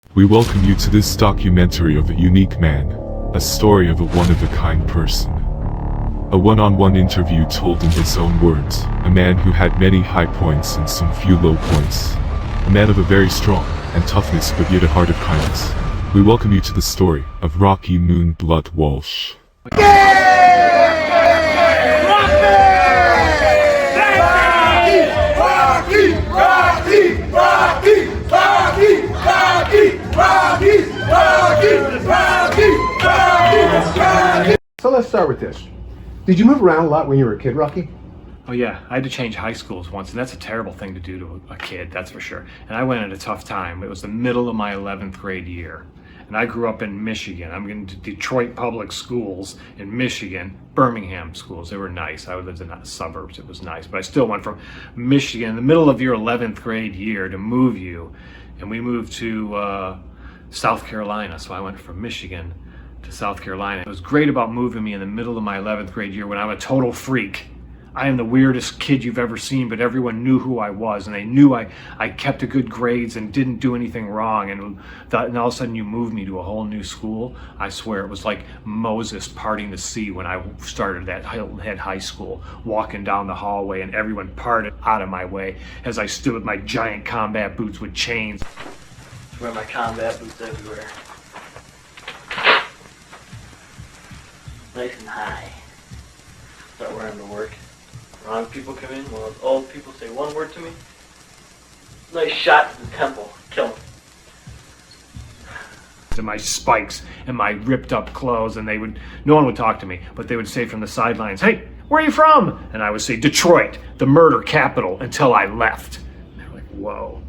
We welcome you to this documentary of a unique man, a story of a one-of-a-kind person. A one-on-one interview told in his own words, a man who had many high points and some few low points. A man of a very strong and toughness but yet a heart of kindness. We welcome you to the story of Rocky Moonblood Walsh. So let's start with this. Did you move around a lot when you were a kid, Rocky? Oh yeah, I had to change high schools once, and that's a terrible thing to do to a kid, that's for sure. And I went at a tough time. It was the middle of my 11th grade year. And I grew up in Michigan. I'm in Detroit public schools in Michigan, Birmingham schools. They were nice. I lived in the suburbs. It was nice. But I still went from Michigan in the middle of your 11th grade year to move you. And we moved to South Carolina. So I went from Michigan to South Carolina. It was great about moving me in the middle of my 11th grade year when I'm a total freak. I am the weirdest kid you've ever seen, but everyone knew who I was, and they knew I kept a good grades and didn't do anything wrong. And all of a sudden you moved me to a whole new school. I swear it was like Moses parting the sea when I started at Hilton Head High School, walking down the hallway, and everyone parted out of my way as I stood with my giant combat boots with chains. I wear my combat boots everywhere. Nice and high. Start wearing them to work. Wrong people come in, well, old people say one word to me. Nice shot to the temple. Kill them. And my spikes and my ripped up clothes, and no one would talk to me, but they would say from the sidelines, "Hey, where are you from?" And I would say, "Detroit, the murder capital," until I left. And they were like, whoa.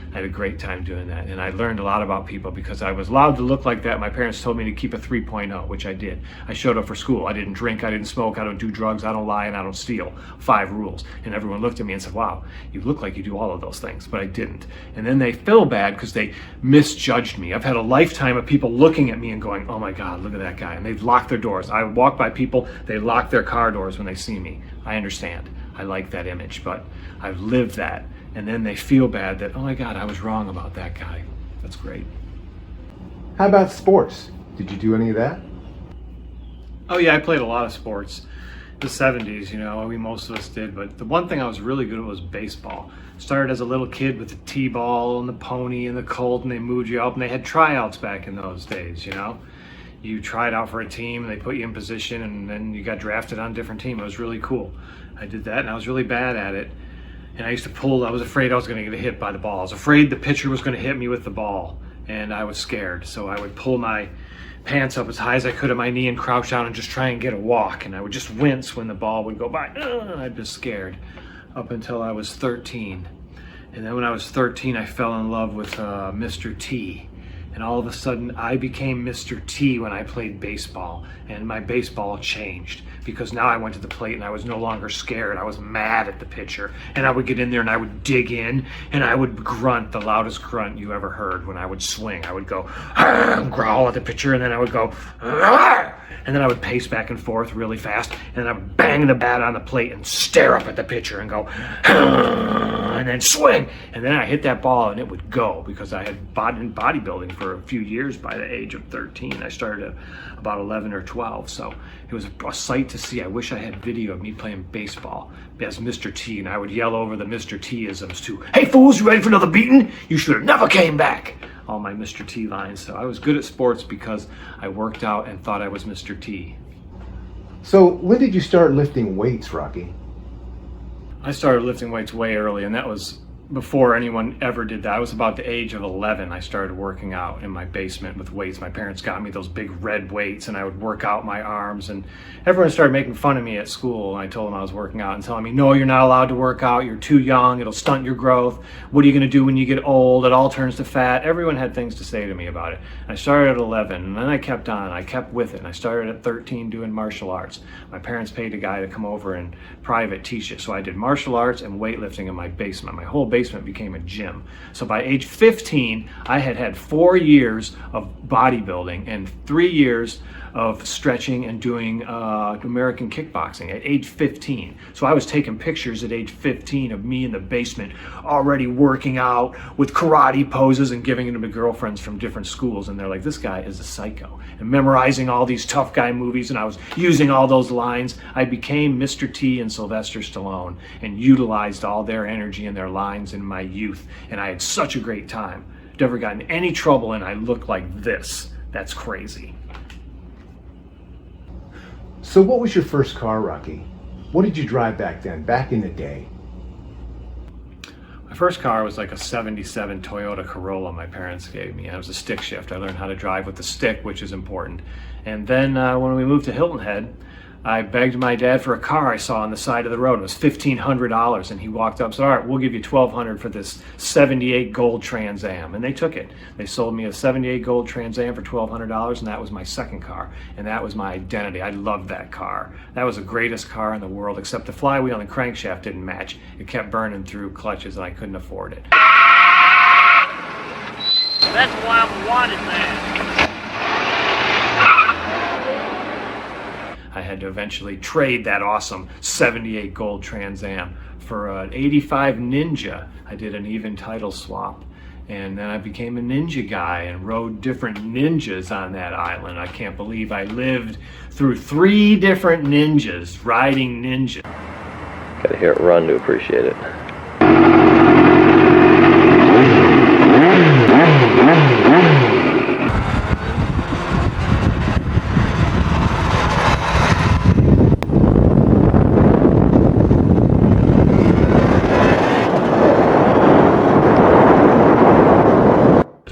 I had a great time doing that, and I learned a lot about people because I was allowed to look like that. My parents told me to keep a 3.0, which I did. I showed up for school. I didn't drink, I didn't smoke, I don't do drugs, I don't lie, and I don't steal. 5 rules. And everyone looked at me and said, "Wow, you look like you do all of those things," but I didn't. And then they feel bad because they misjudged me. I've had a lifetime of people looking at me and going, "Oh my God, look at that guy," and they've locked their doors. I walk by people, they lock their car doors when they see me. I understand. I like that image, but I've lived that. And then they feel bad that, "Oh my God, I was wrong about that guy." That's great. How about sports? Did you do any of that? Oh yeah, I played a lot of sports. The 70s, most of us did. But the one thing I was really good at was baseball. Started as a little kid with the T-ball and the pony and the Colt, and they moved you up, and they had tryouts back in those days, You tried out for a team, and they put you in position, and then you got drafted on a different team. It was really cool. I did that, and I was really bad at it. And I used to pull, I was afraid I was going to get hit by the ball. I was afraid the pitcher was going to hit me with the ball, and I was scared. So I would pull my pants up as high as I could at my knee and crouch down and just try and get a walk. And I would just wince when the ball would go by. And I'd be scared up until I was 13. And then when I was 13, I fell in love with Mr. T. And all of a sudden, I became Mr. T when I played baseball, and my baseball changed because now I went to the plate and I was no longer scared. I was mad at the pitcher, and I would get in there and I would dig in and I would grunt, the loudest grunt you ever heard when I would swing. I would go, growl at the pitcher, and then I would go, and then I would pace back and forth really fast, and then I would bang the bat on the plate and stare up at the pitcher and go, and then swing, and then I hit that ball and it would go because I had been bodybuilding for a few years. By the age of 13, I started at about 11 or 12, so it was a sight to see. I wish I had video of me playing baseball as Mr. T, and I would yell over the Mr. T-isms too. "Hey fools, you ready for another beating? You should have never came back." All my Mr. T lines. So I was good at sports because I worked out and thought I was Mr. T. So when did you start lifting weights, Rocky? I started lifting weights way early, and that was before anyone ever did that. I was about the age of 11. I started working out in my basement with weights. My parents got me those big red weights, and I would work out my arms, and everyone started making fun of me at school. And I told them I was working out and telling me, "No, you're not allowed to work out. You're too young. It'll stunt your growth. What are you going to do when you get old? It all turns to fat." Everyone had things to say to me about it. I started at 11, and then I kept on. I kept with it, and I started at 13 doing martial arts. My parents paid a guy to come over and private teach it. So I did martial arts and weightlifting in my basement. My whole basement became a gym. So by age 15, I had had 4 years of bodybuilding and 3 years of stretching and doing American kickboxing at age 15. So I was taking pictures at age 15 of me in the basement already working out with karate poses and giving them to girlfriends from different schools, and they're like, this guy is a psycho, and memorizing all these tough guy movies, and I was using all those lines. I became Mr. T and Sylvester Stallone and utilized all their energy and their lines in my youth, and I had such a great time. Never got in any trouble, and I looked like this. That's crazy. So what was your first car, Rocky? What did you drive back then, back in the day? My first car was like a 77 Toyota Corolla my parents gave me. It was a stick shift. I learned how to drive with the stick, which is important. And then when we moved to Hilton Head, I begged my dad for a car I saw on the side of the road. It was $1,500, and he walked up and said, all right, we'll give you $1,200 for this 78 gold Trans Am. And they took it. They sold me a 78 gold Trans Am for $1,200, and that was my second car. And that was my identity. I loved that car. That was the greatest car in the world, except the flywheel and crankshaft didn't match. It kept burning through clutches, and I couldn't afford it. That's why I'm a wanted man. I had to eventually trade that awesome 78 gold Trans Am for an 85 Ninja. I did an even title swap, and then I became a Ninja guy and rode different Ninjas on that island. I can't believe I lived through 3 different Ninjas riding Ninja. Gotta hear it run to appreciate it.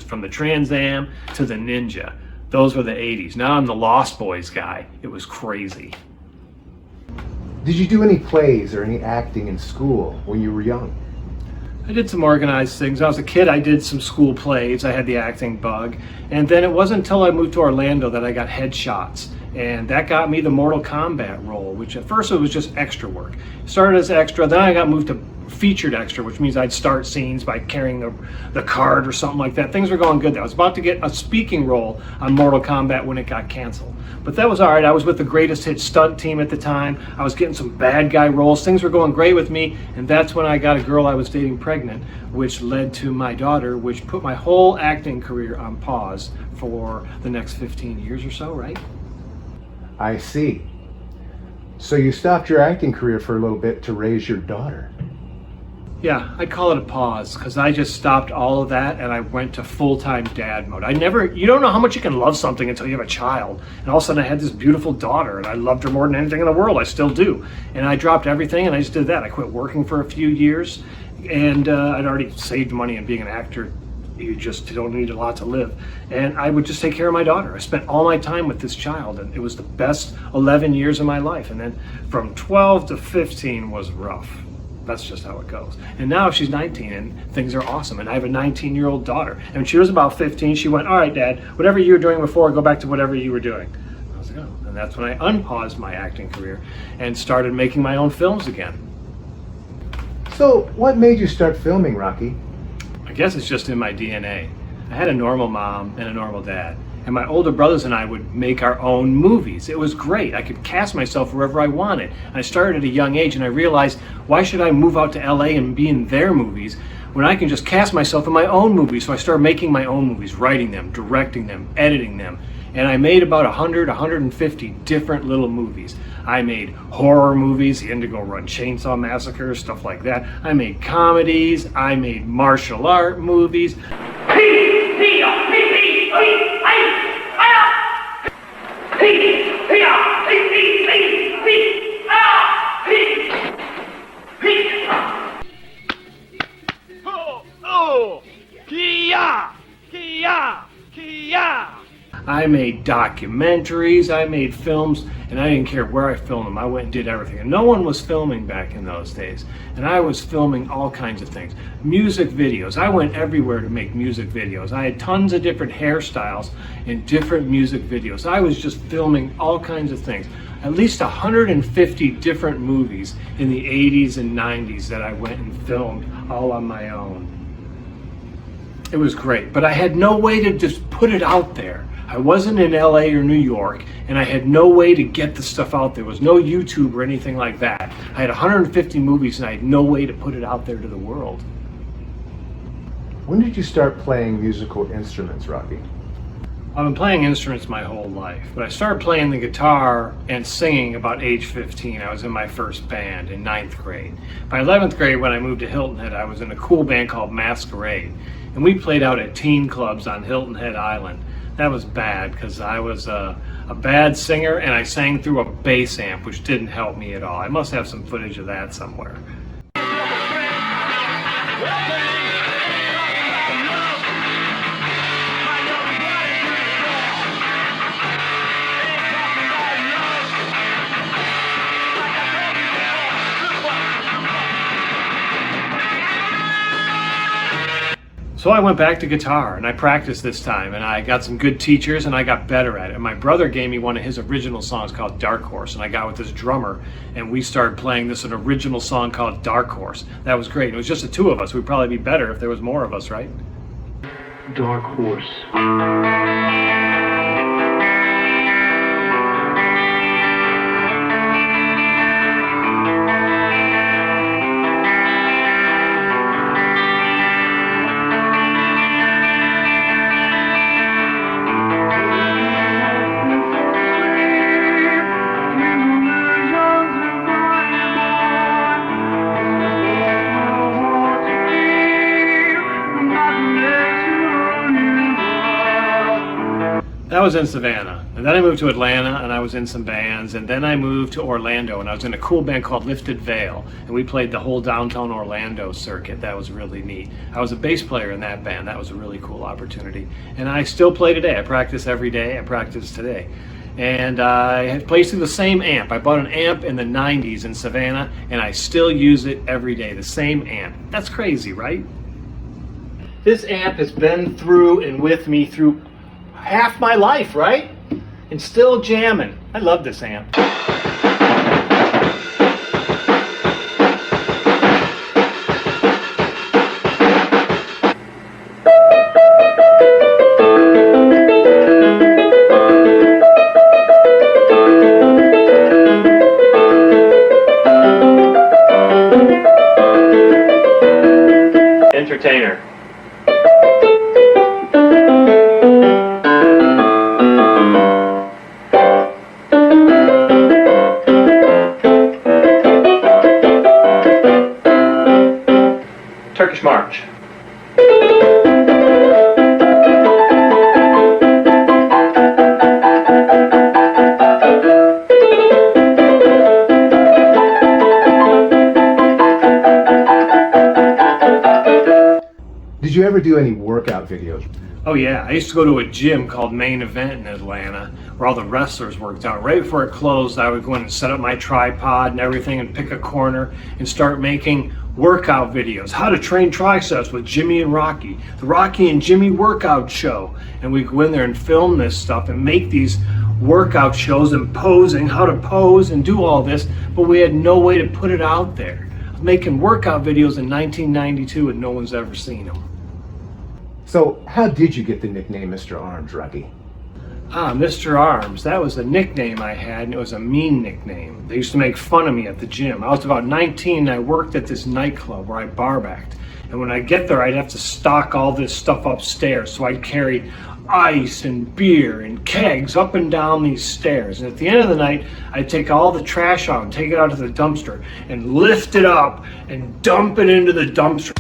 From the Trans Am to the Ninja. Those were the 80s. Now I'm the Lost Boys guy. It was crazy. Did you do any plays or any acting in school when you were young? I did some organized things. When I was a kid, I did some school plays. I had the acting bug. And then it wasn't until I moved to Orlando that I got headshots. And that got me the Mortal Kombat role, which at first it was just extra work. Started as extra, then I got moved to featured extra, which means I'd start scenes by carrying the card or something like that. Things were going good. I was about to get a speaking role on Mortal Kombat when it got canceled. But that was all right. I was with the greatest hit stunt team at the time. I was getting some bad guy roles. Things were going great with me. And that's when I got a girl I was dating pregnant, which led to my daughter, which put my whole acting career on pause for the next 15 years or so, right? I see. So you stopped your acting career for a little bit to raise your daughter. Yeah, I'd call it a pause, because I just stopped all of that and I went to full-time dad mode. You don't know how much you can love something until you have a child. And all of a sudden I had this beautiful daughter and I loved her more than anything in the world. I still do. And I dropped everything and I just did that. I quit working for a few years, and I'd already saved money, and being an actor, you just don't need a lot to live. And I would just take care of my daughter. I spent all my time with this child, and it was the best 11 years of my life. And then from 12 to 15 was rough. That's just how it goes. And now she's 19 and things are awesome. And I have a 19-year-old daughter. And when she was about 15, she went, all right, Dad, whatever you were doing before, go back to whatever you were doing. I was like, oh. And that's when I unpaused my acting career and started making my own films again. So what made you start filming, Rocky? I guess it's just in my DNA. I had a normal mom and a normal dad. And my older brothers and I would make our own movies. It was great. I could cast myself wherever I wanted. I started at a young age, and I realized, why should I move out to LA and be in their movies when I can just cast myself in my own movies? So I started making my own movies, writing them, directing them, editing them. And I made about 100, 150 different little movies. I made horror movies, the Indigo Run Chainsaw Massacre, stuff like that. I made comedies. I made martial art movies. I made documentaries, I made films, and I didn't care where I filmed them. I went and did everything. And no one was filming back in those days. And I was filming all kinds of things. Music videos. I went everywhere to make music videos. I had tons of different hairstyles in different music videos. I was just filming all kinds of things. at least 150 different movies in the 80s and 90s that I went and filmed all on my own. It was great, but I had no way to just put it out there. I wasn't in LA or New York, and I had no way to get the stuff out there. There was no YouTube or anything like that. I had 150 movies, and I had no way to put it out there to the world. When did you start playing musical instruments, Rocky? I've been playing instruments my whole life, but I started playing the guitar and singing about age 15. I was in my first band in 9th grade. By 11th grade, when I moved to Hilton Head, I was in a cool band called Masquerade, and we played out at teen clubs on Hilton Head Island. That was bad because I was a bad singer, and I sang through a bass amp, which didn't help me at all. I must have some footage of that somewhere. So I went back to guitar and I practiced this time, and I got some good teachers and I got better at it. And my brother gave me one of his original songs called Dark Horse, and I got with this drummer and we started playing an original song called Dark Horse. That was great. It was just the two of us. We'd probably be better if there was more of us, right? Dark Horse. That was in Savannah, and then I moved to Atlanta and I was in some bands, and then I moved to Orlando and I was in a cool band called Lifted Veil, and we played the whole downtown Orlando circuit. That was really neat. I was a bass player in that band. That was a really cool opportunity, and I still play today. I practice every day. I practice today, and I play through the same amp. I bought an amp in the 90s in Savannah, and I still use it every day, the same amp. That's crazy, right? This amp has been through and with me through half my life, right? And still jamming. I love this amp. Entertainer. Turkish March. Did you ever do any workout videos? Oh yeah, I used to go to a gym called Main Event in Atlanta where all the wrestlers worked out. Right before it closed, I would go in and set up my tripod and everything and pick a corner and start making workout videos. How to train triceps with Jimmy and Rocky. The Rocky and Jimmy workout show. And we'd go in there and film this stuff and make these workout shows and posing, how to pose and do all this, but we had no way to put it out there. I was making workout videos in 1992 and no one's ever seen them. So how did you get the nickname Mr. Arms, Rocky? Mr. Arms, that was a nickname I had, and it was a mean nickname. They used to make fun of me at the gym. I was about 19 and I worked at this nightclub where I bar-backed. And when I get there, I'd have to stock all this stuff upstairs. So I'd carry ice and beer and kegs up and down these stairs. And at the end of the night, I'd take all the trash out and take it out to the dumpster and lift it up and dump it into the dumpster.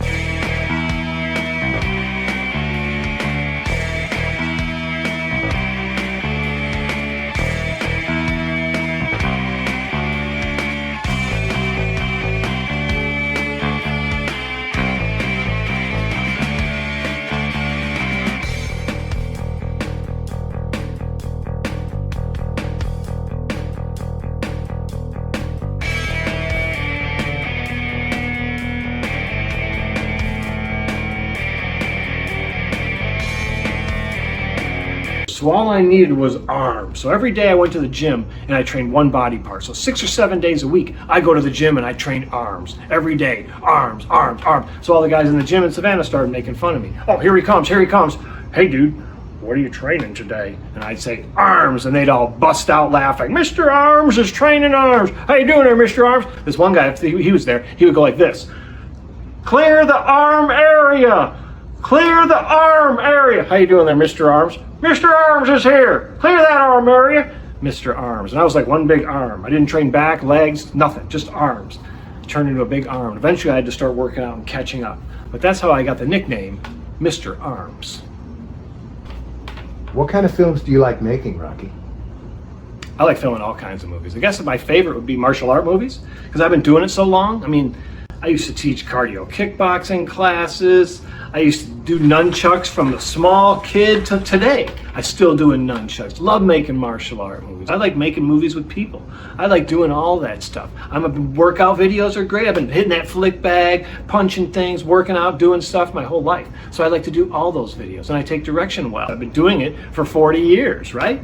So all I needed was arms. So every day I went to the gym and I trained one body part. So 6 or 7 days a week, I go to the gym and I train arms. Every day, arms, arms, arms. So all the guys in the gym in Savannah started making fun of me. Oh, here he comes, here he comes. Hey dude, what are you training today? And I'd say, arms, and they'd all bust out laughing. Mr. Arms is training arms. How you doing there, Mr. Arms? This one guy, if he was there, he would go like this. Clear the arm area. Clear the arm area. How you doing there, Mr. Arms? Mr. Arms is here. Clear that arm area. Mr. Arms. And I was like one big arm. I didn't train back, legs, nothing, just arms. Turned into a big arm. Eventually I had to start working out and catching up. But that's how I got the nickname, Mr. Arms. What kind of films do you like making, Rocky? I like filming all kinds of movies. I guess my favorite would be martial art movies because I've been doing it so long. I mean, I used to teach cardio kickboxing classes. I used to do nunchucks from the small kid to today. I still doing nunchucks. Love making martial art movies. I like making movies with people. I like doing all that stuff. Workout videos are great. I've been hitting that flick bag, punching things, working out, doing stuff my whole life. So I like to do all those videos and I take direction well. I've been doing it for 40 years, right?